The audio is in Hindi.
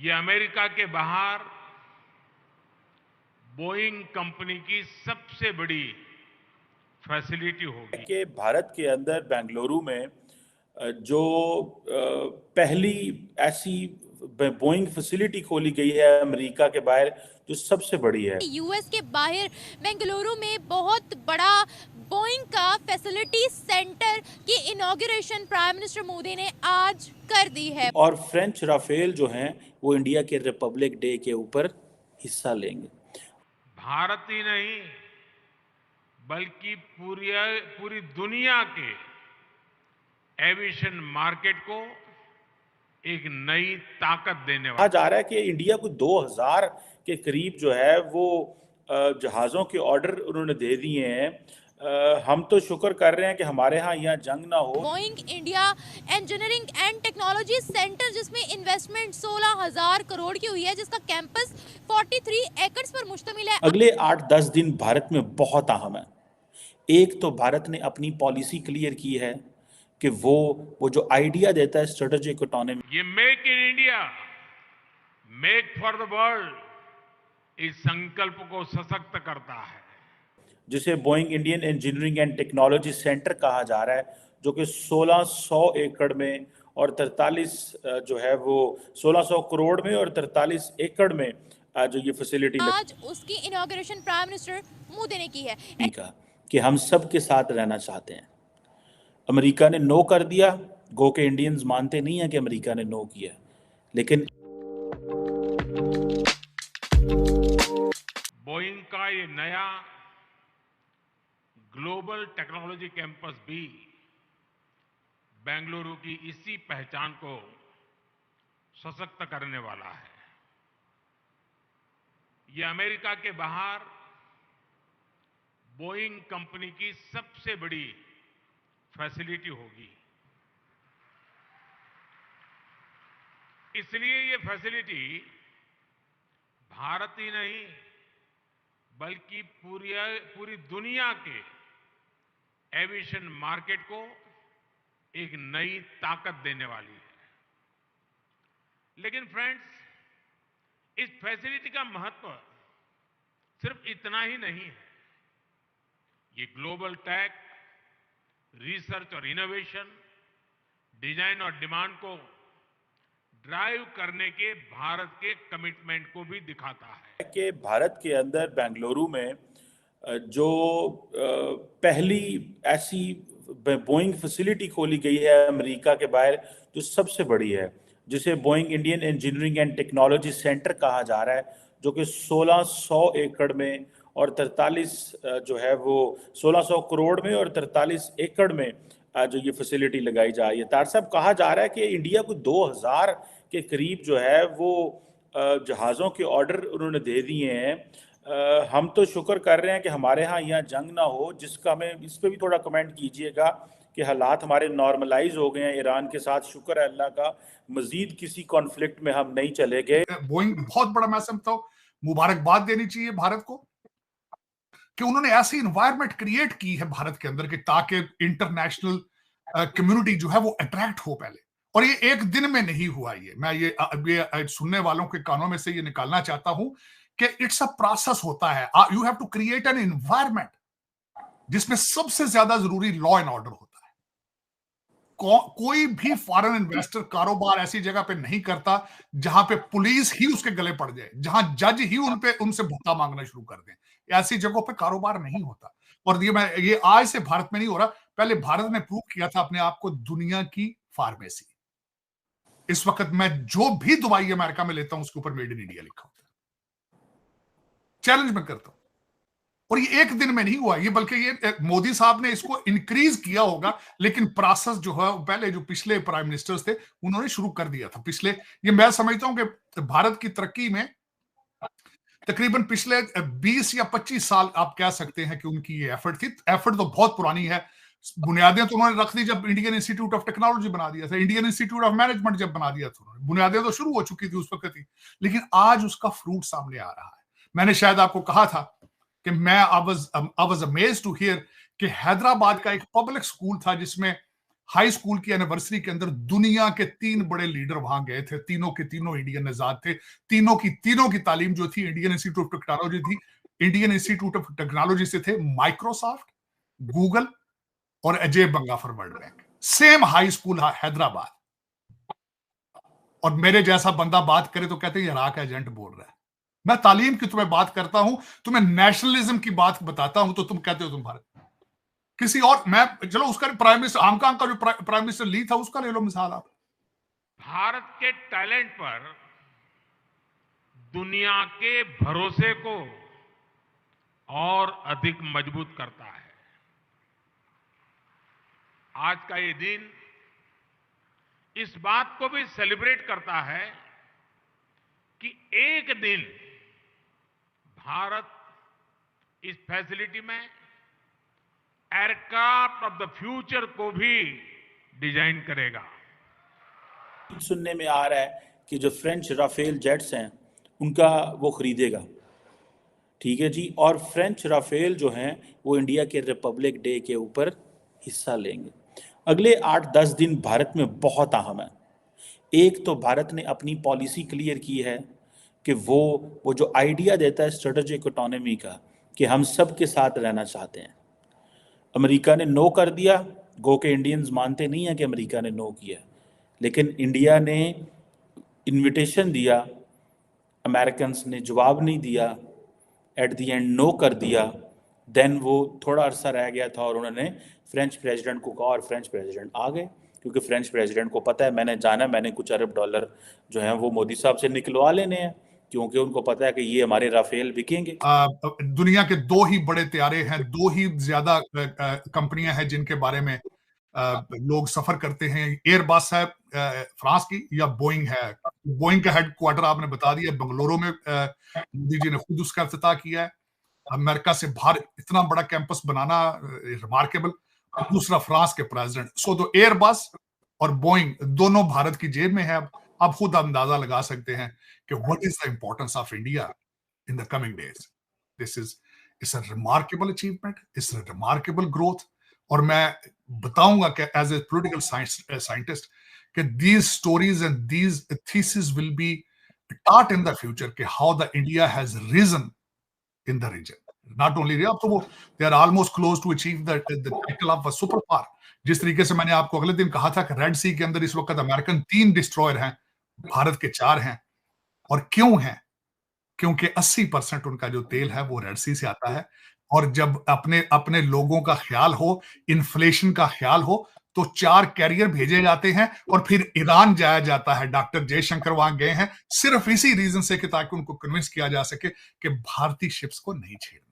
ये अमेरिका के बाहर बोइंग कंपनी की सबसे बड़ी फैसिलिटी होगी। कि भारत के अंदर बेंगलुरु में जो पहली ऐसी बोइंग फैसिलिटी खोली गई है अमेरिका के बाहर, जो सबसे बड़ी है। यूएस के बाहर बेंगलुरु में बहुत बड़ा बोइंग का फैसिलिटी सेंटर की इनॉग्रेशन प्राइम मिनिस्टर मोदी ने आज कर दी है। और फ्रेंच राफेल जो हैं वो इंडिया के रिपब्लिक डे के ऊपर हिस्सा लेंगे। भारत ही नहीं बल्कि पूरी दुनिया के एविएशन मार्केट को एक नई ताकत देने कहा वाला। जा रहा है कि इंडिया को 2000 के करीब जो है वो जहाज़ों के ऑर्डर उन्होंने दे दिए हैं। हम तो शुक्र कर रहे हैं कि हमारे यहाँ जंग ना हो। Boeing India engineering and technology centre, जिसमें इन्वेस्टमेंट 16,000 करोड़ की हुई है, जिसका कैंपस 43 एकड़ पर मुश्तमिल है। अगले 8-10 दिन भारत में बहुत अहम है। एक तो भारत ने अपनी पॉलिसी क्लियर की है कि वो जो आइडिया देता है स्ट्रेटेजिक ऑटोनॉमी, ये make in India, make for the world, इस संकल्प को सशक्त करता है, जिसे Boeing Indian engineering and technology centre कहा जा रहा है, जो कि 1600 एकड़ में और 43 जो है वो 1600 करोड़ में और 43 एकड़ में जो ये फैसिलिटी आज उसकी इनॉग्रेशन प्राइम मिनिस्टर मोदी ने की है। का कि हम सब के साथ रहना चाहते हैं। अमेरिका ने नो कर दिया, गो के इंडियंस मानते नहीं है कि अमेरिका ने नो किया, लेकिन बोइंग का ये नया ग्लोबल टेक्नोलॉजी कैंपस भी बेंगलुरु की इसी पहचान को सशक्त करने वाला है। ये अमेरिका के बाहर बोइंग कंपनी की सबसे बड़ी फैसिलिटी होगी। इसलिए ये फैसिलिटी भारत ही नहीं बल्कि पूरी दुनिया के एविएशन मार्केट को एक नई ताकत देने वाली है। लेकिन फ्रेंड्स, इस फैसिलिटी का महत्व सिर्फ इतना ही नहीं है। ये ग्लोबल टेक, रिसर्च और इनोवेशन, डिजाइन और डिमांड को ड्राइव करने के भारत के कमिटमेंट को भी दिखाता है कि भारत के अंदर बेंगलुरु में जो पहली ऐसी बोइंग फैसिलिटी खोली गई है अमेरिका के बाहर, जो सबसे बड़ी है, जिसे Boeing Indian engineering and technology centre कहा जा रहा है, जो कि 1600 एकड़ में और 43 जो है वो 1600 करोड़ में और 43 एकड़ में जो ये फैसिलिटी लगाई जा रही है। तार साहब, कहा जा रहा है कि इंडिया को 2000 के करीब जो है वो जहाज़ों के ऑर्डर उन्होंने दे दिए हैं। हम तो शुक्र कर रहे हैं कि हमारे यहाँ जंग ना हो, जिसका हमें इस पर भी थोड़ा कमेंट कीजिएगा कि हालात हमारे नॉर्मलाइज हो गए हैं ईरान के साथ, शुक्र है अल्लाह का, मजीद किसी कॉन्फ्लिक्ट में हम नहीं चले गए। बोइंग बहुत बड़ा, मैं समझता हूँ मुबारकबाद देनी चाहिए भारत को कि उन्होंने ऐसी इन्वायरमेंट क्रिएट की है भारत के अंदर कि ताकि इंटरनेशनल कम्युनिटी जो है वो अट्रैक्ट हो पहले। और ये एक दिन में नहीं हुआ। ये मैं ये सुनने वालों के कानों में से ये निकालना चाहता हूं कि इट्स अ प्रोसेस होता है। You have to create an environment जिसमें सबसे ज्यादा जरूरी लॉ एंड ऑर्डर होता है। कोई भी फॉरेन इन्वेस्टर कारोबार ऐसी जगह पे नहीं करता जहां पे पुलिस ही उसके गले पड़ जाए, जहां जज ही उनसे भत्ता मांगना शुरू कर दें। ऐसी जगहों पे कारोबार नहीं होता। और ये आज से भारत में नहीं हो रहा, पहले भारत ने प्रूव किया था अपने आप को दुनिया की फार्मेसी। इस वक्त मैं जो भी दवाई अमेरिका में लेता हूं उसके ऊपर मेड इन इंडिया लिखा होता है। चैलेंज मैं करता हूं। और ये एक दिन में नहीं हुआ ये, बल्कि ये मोदी साहब ने इसको इंक्रीज किया होगा, लेकिन प्रोसेस जो है पहले जो पिछले प्राइम मिनिस्टर्स थे उन्होंने शुरू कर दिया था। पिछले, ये मैं समझता हूं कि भारत की तरक्की में तकरीबन पिछले 20 या 25 साल आप कह सकते हैं कि उनकी ये एफर्ट थी। एफर्ट तो बहुत पुरानी है। बुनियादें तो उन्होंने रख दी जब इंडियन इंस्टीट्यूट ऑफ टेक्नोलॉजी बना दिया था, इंडियन इंस्टीट्यूट ऑफ मैनेजमेंट जब बना दिया था उन्होंने, बुनियादें तो शुरू हो चुकी थी उस वक्त ही, लेकिन आज उसका फ्रूट सामने आ रहा है। मैंने शायद आपको कहा था कि I was amazed to hear कि हैदराबाद का एक पब्लिक स्कूल था जिसमें हाई स्कूल की एनिवर्सरी के अंदर दुनिया के 3 बड़े लीडर वहां गए थे, तीनों के तीनों इंडियन नजाद थे, तीनों की तालीम जो थी इंडियन इंस्टीट्यूट ऑफ टेक्नोलॉजी थी। इंडियन इंस्टीट्यूट ऑफ टेक्नोलॉजी से थे माइक्रोसॉफ्ट, गूगल और Ajay Banga for World Bank. Same high school Hyderabad. और मेरे जैसा बंदा बात करे तो कहते हैं इराक एजेंट बोल रहा है। मैं तालीम की तुम्हें बात करता हूं, तुम्हें नेशनलिज्म की बात बताता हूं तो तुम कहते हो तुम भारत। किसी और, मैं चलो उसका प्राइम मिनिस्टर हांगकांग का जो प्राइम मिनिस्टर ली था उसका ले लो मिसाल आप। भारत के टैलेंट पर दुनिया के भरोसे को और अधिक मजबूत करता है। आज का ये दिन इस बात को भी सेलिब्रेट करता है कि एक दिन भारत इस फैसिलिटी में एयरक्राफ्ट ऑफ द फ्यूचर को भी डिजाइन करेगा। सुनने में आ रहा है कि जो फ्रेंच राफेल जेट्स हैं उनका वो खरीदेगा, ठीक है जी, और फ्रेंच राफेल जो हैं वो इंडिया के रिपब्लिक डे के ऊपर हिस्सा लेंगे। अगले 8-10 दिन भारत में बहुत अहम है। एक तो भारत ने अपनी पॉलिसी क्लियर की है कि वो जो आइडिया देता है स्ट्रेटेजिक ऑटोनॉमी का कि हम सब के साथ रहना चाहते हैं। अमेरिका ने नो कर दिया, गो के इंडियंस मानते नहीं हैं कि अमेरिका ने नो किया, लेकिन इंडिया ने इनविटेशन दिया, अमेरिकन ने जवाब नहीं दिया, एट द एंड नो कर दिया। देन वो थोड़ा अरसा रह गया था और उन्होंने फ्रेंच प्रेसिडेंट को कहा और फ्रेंच प्रेसिडेंट आ गए, क्योंकि फ्रेंच प्रेसिडेंट को पता है मैंने जाना, मैंने कुछ अरब डॉलर जो है वो मोदी साहब से निकलवा लेने हैं, क्योंकि उनको पता है कि ये हमारे राफेल बिकेंगे। दुनिया के 2 ही बड़े तैयारे हैं, 2 ही ज्यादा कंपनियां हैं जिनके बारे में लोग सफर करते हैं। एयरबस है फ्रांस की, या बोइंग है। बोइंग का हेडक्वार्टर आपने बता दिया बेंगलुरु में, मोदी जी ने खुद उसका इफ्तिताह किया है। अमेरिका से बाहर इतना बड़ा कैंपस बनाना रिमार्केबल। दूसरा फ्रांस के प्रेसिडेंट। सो तो एयरबस और बोइंग दोनों भारत की जेब में है। अब खुद अंदाजा लगा सकते हैं कि what is the importance of India in the coming days. This is it's a remarkable achievement, it's a remarkable growth. और मैं बताऊंगा कि एज ए पॉलिटिकल साइंटिस्ट कि these stories and these thesis will be taught in the future कि how the India has risen in the region. Not only अब तो वो they are almost close to achieve the title of a superpower. जिस तरीके से मैंने आपको अगले दिन कहा था कि रेड सी के अंदर इस वक्त अमेरिकन 3 डिस्ट्रॉयर हैं, भारत के 4 हैं। और क्यों हैं? क्योंकि 80% उनका जो तेल है वो रेड सी से आता है। और जब अपने लोगों का ख्याल हो, इन्फ्लेशन का ख्याल हो, तो 4 कैरियर भेजे जाते हैं और फिर ईरान जाया जाता है। डॉक्टर जयशंकर वहां गए हैं सिर्फ इसी रीजन से कि ताकि उनको कन्विंस किया जा सके कि भारतीय शिप्स को नहीं छेड़ना।